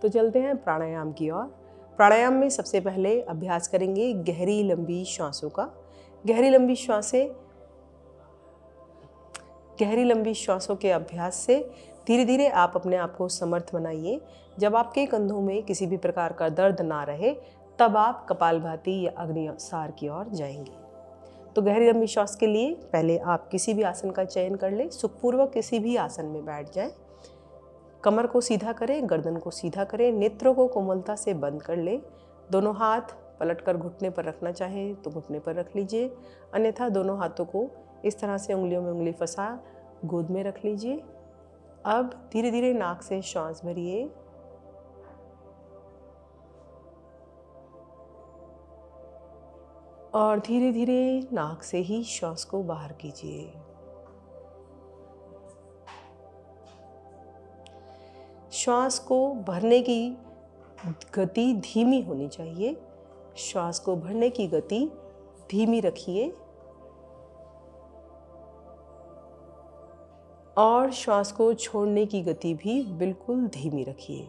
तो चलते हैं प्राणायाम की ओर। प्राणायाम में सबसे पहले अभ्यास करेंगे गहरी लंबी श्वासों का। गहरी लंबी श्वासों के अभ्यास से धीरे धीरे आप अपने आप को समर्थ बनाइए। जब आपके कंधों में किसी भी प्रकार का दर्द ना रहे तब आप कपालभाति या अग्निसार की ओर जाएंगे। तो गहरी लंबी श्वास के लिए पहले आप किसी भी आसन का चयन कर लें। सुखपूर्वक किसी भी आसन में बैठ जाएं। कमर को सीधा करें, गर्दन को सीधा करें, नेत्रों को कोमलता से बंद कर लें। दोनों हाथ पलटकर घुटने पर रखना चाहें तो घुटने पर रख लीजिए, अन्यथा दोनों हाथों को इस तरह से उंगलियों में उंगली फंसा गोद में रख लीजिए। अब धीरे धीरे नाक से श्वास भरिए और धीरे धीरे नाक से ही श्वास को बाहर कीजिए। श्वास को भरने की गति धीमी होनी चाहिए। श्वास को भरने की गति धीमी रखिए और श्वास को छोड़ने की गति भी बिल्कुल धीमी रखिए।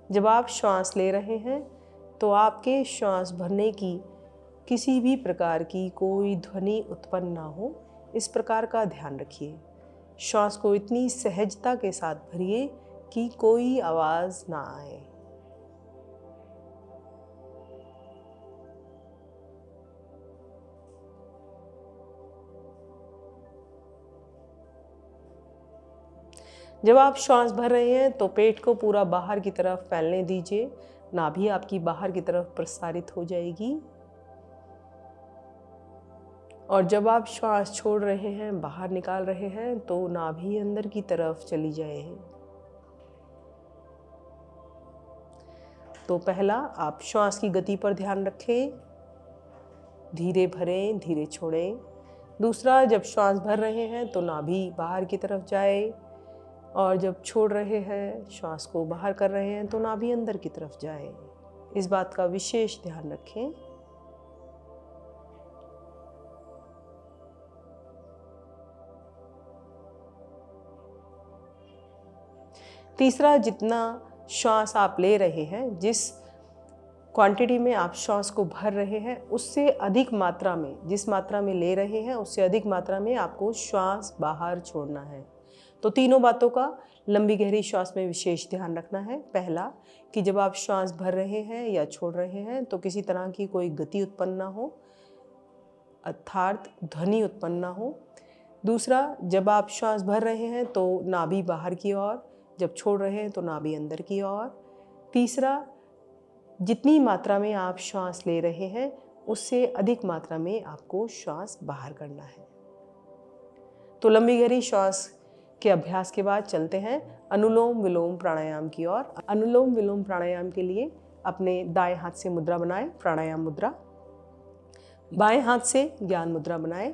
जब आप श्वास ले रहे हैं तो आपके श्वास भरने की किसी भी प्रकार की कोई ध्वनि उत्पन्न ना हो, इस प्रकार का ध्यान रखिए। श्वास को इतनी सहजता के साथ भरिए कि कोई आवाज ना आए। जब आप श्वास भर रहे हैं तो पेट को पूरा बाहर की तरफ फैलने दीजिए। नाभि आपकी बाहर की तरफ प्रसारित हो जाएगी और जब आप श्वास छोड़ रहे हैं, बाहर निकाल रहे हैं, तो नाभि अंदर की तरफ चली जाए। तो पहला, आप श्वास की गति पर ध्यान रखें, धीरे भरें, धीरे छोड़ें। दूसरा, जब श्वास भर रहे हैं तो नाभि बाहर की तरफ जाए और जब छोड़ रहे हैं, श्वास को बाहर कर रहे हैं, तो नाभि अंदर की तरफ जाए। इस बात का विशेष ध्यान रखें। तीसरा, जितना श्वास आप ले रहे हैं, जिस क्वांटिटी में आप श्वास को भर रहे हैं, उससे अधिक मात्रा में, जिस मात्रा में ले रहे हैं उससे अधिक मात्रा में आपको श्वास बाहर छोड़ना है। तो तीनों बातों का लंबी गहरी श्वास में विशेष ध्यान रखना है। पहला, कि जब आप श्वास भर रहे हैं या छोड़ रहे हैं तो किसी तरह की कोई गति उत्पन्न ना हो, अर्थात ध्वनि उत्पन्न ना हो। दूसरा, जब आप श्वास भर रहे हैं तो नाभि बाहर की ओर, जब छोड़ रहे हैं तो नाभि अंदर की ओर। तीसरा, जितनी मात्रा में आप श्वास ले रहे हैं उससे अधिक मात्रा में आपको श्वास बाहर करना है। तो लंबी गहरी श्वास के अभ्यास के बाद चलते हैं अनुलोम विलोम प्राणायाम की ओर। अनुलोम विलोम प्राणायाम के लिए अपने दाएं हाथ से मुद्रा बनाएं, प्राणायाम मुद्रा। बाएं हाथ से ज्ञान मुद्रा बनाएं।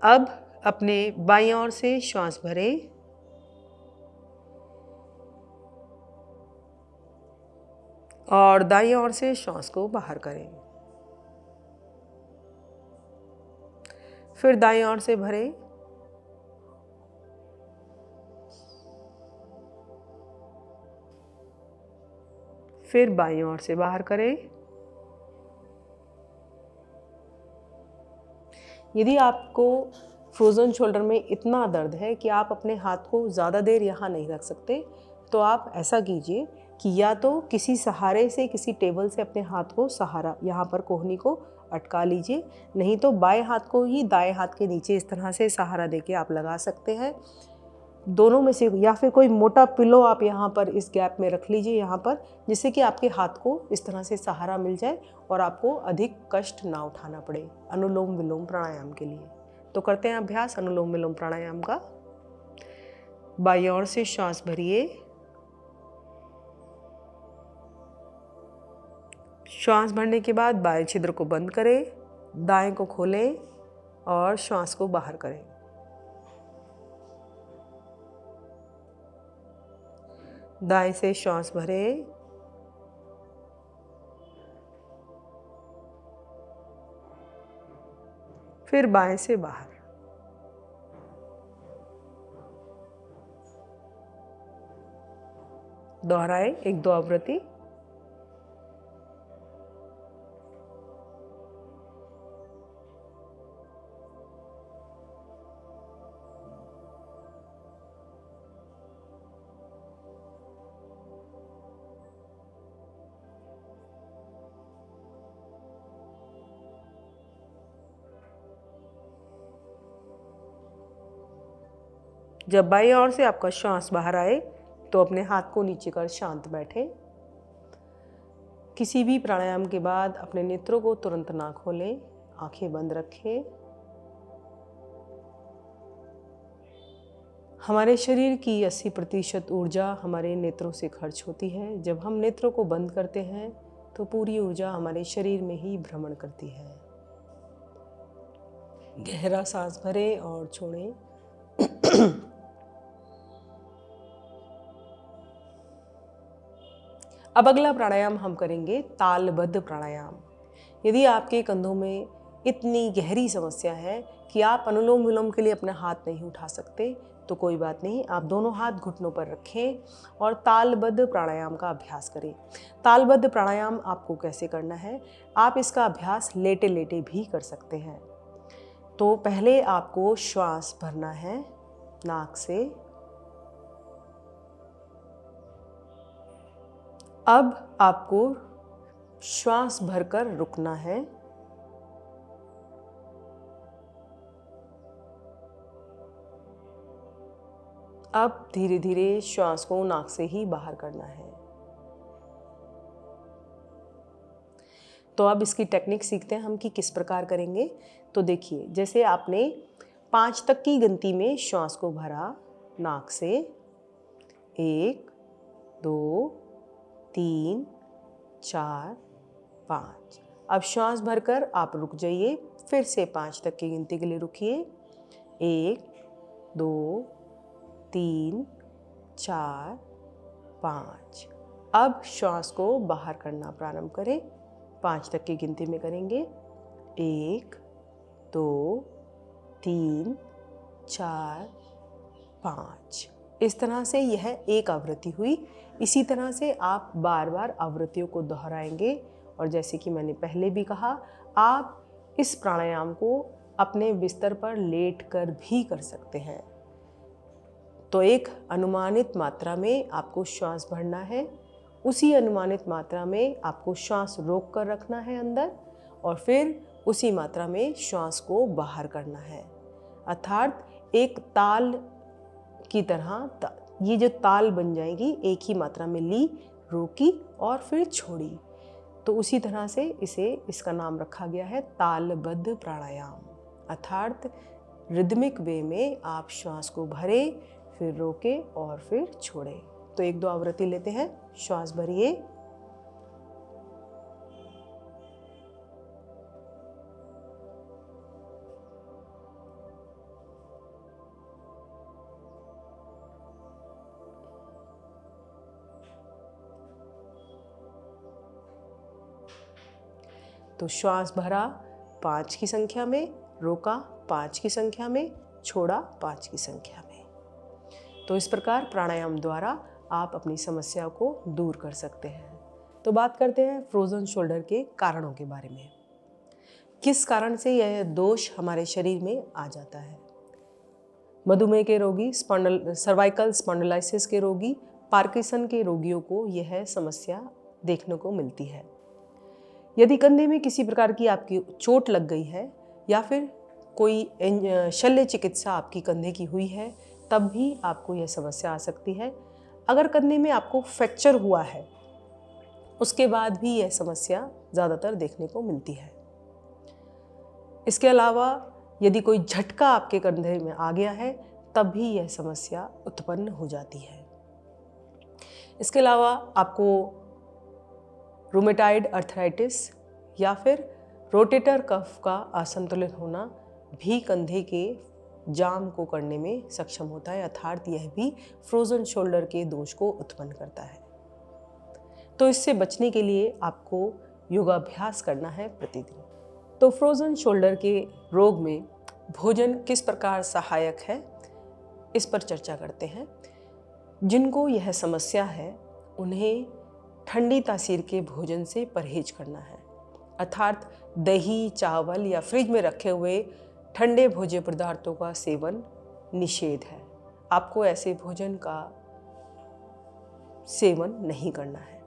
अब अपने बाईं ओर से श्वास भरें और दाईं ओर से श्वास को बाहर करें। फिर दाईं ओर से भरें, फिर बाईं ओर से बाहर करें। यदि आपको फ्रोजन शोल्डर में इतना दर्द है कि आप अपने हाथ को ज़्यादा देर यहाँ नहीं रख सकते, तो आप ऐसा कीजिए कि या तो किसी सहारे से, किसी टेबल से अपने हाथ को सहारा, यहाँ पर कोहनी को अटका लीजिए, नहीं तो बाएं हाथ को ही दाएं हाथ के नीचे इस तरह से सहारा देके आप लगा सकते हैं। दोनों में से, या फिर कोई मोटा पिलो आप यहाँ पर इस गैप में रख लीजिए यहाँ पर, जिससे कि आपके हाथ को इस तरह से सहारा मिल जाए और आपको अधिक कष्ट ना उठाना पड़े अनुलोम विलोम प्राणायाम के लिए। तो करते हैं अभ्यास अनुलोम विलोम प्राणायाम का। बाईं ओर से श्वास भरिए, श्वास भरने के बाद बाएं छिद्र को बंद करें, दाएं को खोलें और श्वास को बाहर करें। दाएं से श्वास भरें, फिर बाएं से बाहर। दोहराएं 1-2 आवृत्ति। जब बाईं ओर से आपका श्वास बाहर आए तो अपने हाथ को नीचे कर शांत बैठें। किसी भी प्राणायाम के बाद अपने नेत्रों को तुरंत ना खोलें, आंखें बंद रखें। हमारे शरीर की 80% ऊर्जा हमारे नेत्रों से खर्च होती है। जब हम नेत्रों को बंद करते हैं तो पूरी ऊर्जा हमारे शरीर में ही भ्रमण करती है। गहरा सांस भरें और छोड़ें। अब अगला प्राणायाम हम करेंगे तालबद्ध प्राणायाम। यदि आपके कंधों में इतनी गहरी समस्या है कि आप अनुलोम विलोम के लिए अपना हाथ नहीं उठा सकते तो कोई बात नहीं, आप दोनों हाथ घुटनों पर रखें और तालबद्ध प्राणायाम का अभ्यास करें। तालबद्ध प्राणायाम आपको कैसे करना है, आप इसका अभ्यास लेटे लेटे भी कर सकते हैं। तो पहले आपको श्वास भरना है नाक से। अब आपको श्वास भरकर रुकना है। अब धीरे धीरे श्वास को नाक से ही बाहर करना है। तो अब इसकी टेक्निक सीखते हैं हम कि किस प्रकार करेंगे। तो देखिए, जैसे आपने 5 तक की गिनती में श्वास को भरा नाक से, 1 2 3 4 5। अब श्वास भरकर आप रुक जाइए, फिर से 5 तक की गिनती के लिए रुकिए। 1 2 3 4 5। अब श्वास को बाहर करना प्रारंभ करें। 5 तक की गिनती में करेंगे। 1 2 3 4 5। इस तरह से यह एक आवृत्ति हुई। इसी तरह से आप बार बार आवृत्तियों को दोहराएंगे। और जैसे कि मैंने पहले भी कहा, आप इस प्राणायाम को अपने बिस्तर पर लेट कर भी कर सकते हैं। तो एक अनुमानित मात्रा में आपको श्वास भरना है, उसी अनुमानित मात्रा में आपको श्वास रोक कर रखना है अंदर, और फिर उसी मात्रा में श्वास को बाहर करना है। अर्थात एक ताल की तरह ये जो ताल बन जाएगी, एक ही मात्रा में ली, रोकी और फिर छोड़ी। तो उसी तरह से इसका नाम रखा गया है तालबद्ध प्राणायाम। अर्थात रिदमिक वे में आप श्वास को भरें, फिर रोके और फिर छोड़ें। तो 1-2 आवृत्ति लेते हैं। श्वास भरिए, तो श्वास भरा 5 की संख्या में, रोका 5 की संख्या में, छोड़ा 5 की संख्या में। तो इस प्रकार प्राणायाम द्वारा आप अपनी समस्या को दूर कर सकते हैं। तो बात करते हैं फ्रोजन शोल्डर के कारणों के बारे में। किस कारण से यह दोष हमारे शरीर में आ जाता है। मधुमेह के रोगी, सर्वाइकल स्पॉन्डिलाइसिस के रोगी, पार्किंसन के रोगियों को यह समस्या देखने को मिलती है। यदि कंधे में किसी प्रकार की आपकी चोट लग गई है या फिर कोई शल्य चिकित्सा आपकी कंधे की हुई है, तब भी आपको यह समस्या आ सकती है। अगर कंधे में आपको फ्रैक्चर हुआ है, उसके बाद भी यह समस्या ज़्यादातर देखने को मिलती है। इसके अलावा यदि कोई झटका आपके कंधे में आ गया है, तब भी यह समस्या उत्पन्न हो जाती है। इसके अलावा आपको रूमेटाइड अर्थराइटिस या फिर रोटेटर कफ का असंतुलित होना भी कंधे के जाम को करने में सक्षम होता है। अर्थात यह भी फ्रोजन शोल्डर के दोष को उत्पन्न करता है। तो इससे बचने के लिए आपको योगाभ्यास करना है प्रतिदिन। तो फ्रोजन शोल्डर के रोग में भोजन किस प्रकार सहायक है, इस पर चर्चा करते हैं। जिनको यह समस्या है उन्हें ठंडी तासीर के भोजन से परहेज करना है, अर्थात दही, चावल या फ्रिज में रखे हुए ठंडे भोज्य पदार्थों का सेवन निषेध है। आपको ऐसे भोजन का सेवन नहीं करना है।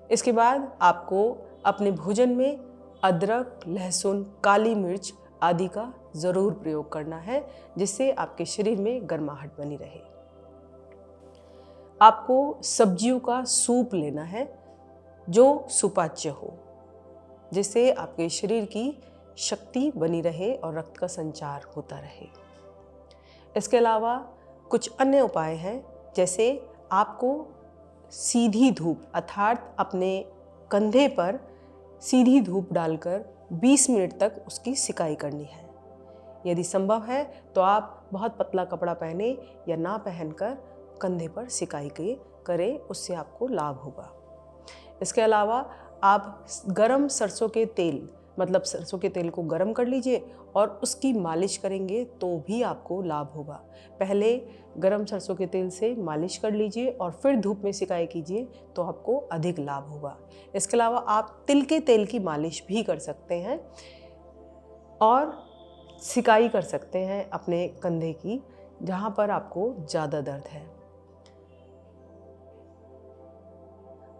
इसके बाद आपको अपने भोजन में अदरक, लहसुन, काली मिर्च आदि का ज़रूर प्रयोग करना है, जिससे आपके शरीर में गर्माहट बनी रहे। आपको सब्जियों का सूप लेना है जो सुपाच्य हो, जिससे आपके शरीर की शक्ति बनी रहे और रक्त का संचार होता रहे। इसके अलावा कुछ अन्य उपाय हैं, जैसे आपको सीधी धूप अर्थात अपने कंधे पर सीधी धूप डालकर 20 मिनट तक उसकी सिकाई करनी है। यदि संभव है तो आप बहुत पतला कपड़ा पहने या ना पहनकर कंधे पर सिकाई करें, उससे आपको लाभ होगा। इसके अलावा आप गरम सरसों के तेल मतलब सरसों के तेल को गरम कर लीजिए और उसकी मालिश करेंगे तो भी आपको लाभ होगा। पहले गरम सरसों के तेल से मालिश कर लीजिए और फिर धूप में सिकाई कीजिए तो आपको अधिक लाभ होगा। इसके अलावा आप तिल के तेल की मालिश भी कर सकते हैं और सिकाई कर सकते हैं अपने कंधे की, जहाँ पर आपको ज़्यादा दर्द है।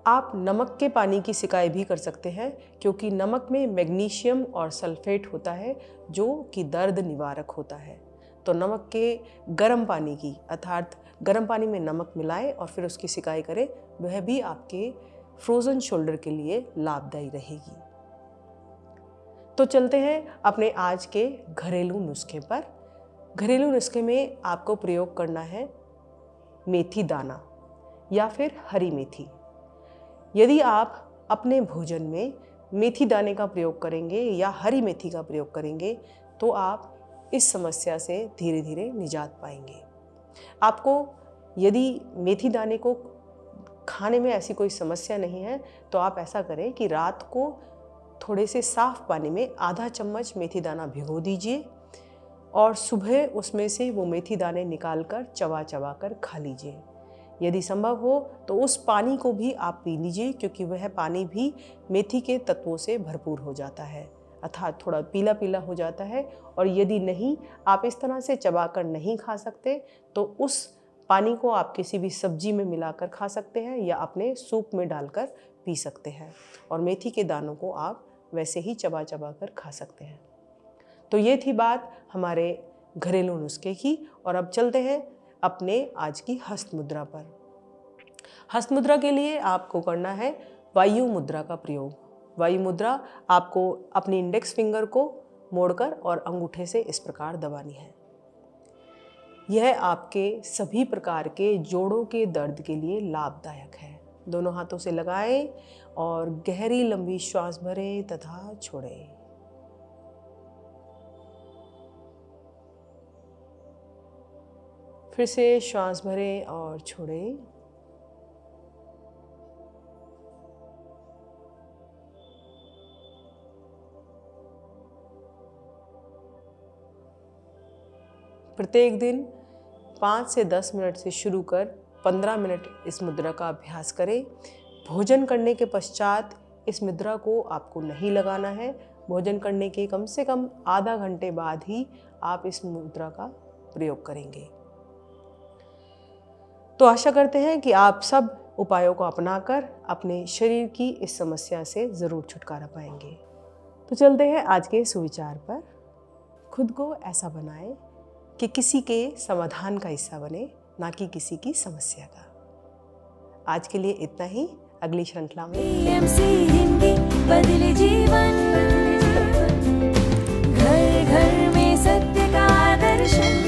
आप नमक के पानी की सिकाई भी कर सकते हैं, क्योंकि नमक में मैग्नीशियम और सल्फेट होता है जो कि दर्द निवारक होता है। तो नमक के गर्म पानी की अर्थात गर्म पानी में नमक मिलाएं और फिर उसकी सिकाई करें, वह भी आपके फ्रोज़न शोल्डर के लिए लाभदायी रहेगी। तो चलते हैं अपने आज के घरेलू नुस्खे पर। घरेलू नुस्खे में आपको प्रयोग करना है मेथी दाना या फिर हरी मेथी। यदि आप अपने भोजन में मेथी दाने का प्रयोग करेंगे या हरी मेथी का प्रयोग करेंगे तो आप इस समस्या से धीरे धीरे निजात पाएंगे। आपको यदि मेथी दाने को खाने में ऐसी कोई समस्या नहीं है तो आप ऐसा करें कि रात को थोड़े से साफ पानी में आधा चम्मच मेथी दाना भिगो दीजिए और सुबह उसमें से वो मेथी दाने निकालकर चबा चबा कर खा लीजिए। यदि संभव हो तो उस पानी को भी आप पी लीजिए, क्योंकि वह पानी भी मेथी के तत्वों से भरपूर हो जाता है, अर्थात थोड़ा पीला पीला हो जाता है। और यदि नहीं आप इस तरह से चबाकर नहीं खा सकते तो उस पानी को आप किसी भी सब्जी में मिलाकर खा सकते हैं या अपने सूप में डालकर पी सकते हैं, और मेथी के दानों को आप वैसे ही चबा चबा कर खा सकते हैं। तो ये थी बात हमारे घरेलू नुस्खे की, और अब चलते हैं अपने आज की हस्त मुद्रा पर। हस्त मुद्रा के लिए आपको करना है वायु मुद्रा का प्रयोग। वायु मुद्रा आपको अपनी इंडेक्स फिंगर को मोड़कर और अंगूठे से इस प्रकार दबानी है। यह आपके सभी प्रकार के जोड़ों के दर्द के लिए लाभदायक है। दोनों हाथों से लगाएं और गहरी लंबी श्वास भरें तथा छोड़ें। फिर से श्वास भरें और छोड़ें। प्रत्येक दिन 5 से 10 मिनट से शुरू कर 15 मिनट इस मुद्रा का अभ्यास करें। भोजन करने के पश्चात इस मुद्रा को आपको नहीं लगाना है। भोजन करने के कम से कम आधा घंटे बाद ही आप इस मुद्रा का प्रयोग करेंगे। तो आशा करते हैं कि आप सब उपायों को अपनाकर अपने शरीर की इस समस्या से ज़रूर छुटकारा पाएंगे। तो चलते हैं आज के सुविचार पर। खुद को ऐसा बनाएं कि किसी के समाधान का हिस्सा बने, ना कि किसी की समस्या का। आज के लिए इतना ही। अगली श्रृंखला में हिंदी बदले जीवन, घर घर में सत्य का दर्शन।